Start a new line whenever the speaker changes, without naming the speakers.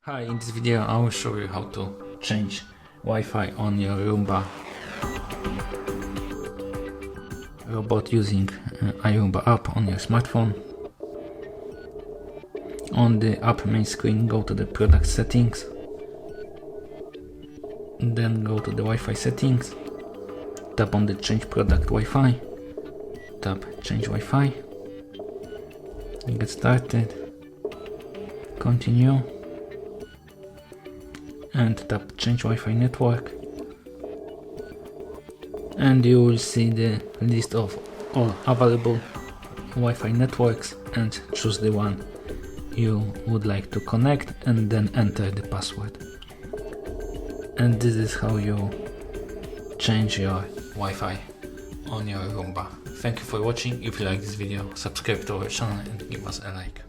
Hi, in this video I will show you how to change Wi-Fi on your Roomba robot using iRobot app on your smartphone. On the app main screen, go to the product settings, then go to the Wi-Fi settings, tap on the change product Wi-Fi, tap change Wi-Fi, get started, continue, and tap change Wi-Fi network, and you will see the list of all available Wi-Fi networks, and choose the one you would like to connect and then enter the password. And this is how you change your Wi-Fi on your Roomba. Thank you for watching. If you like this video, subscribe to our channel and give us a like.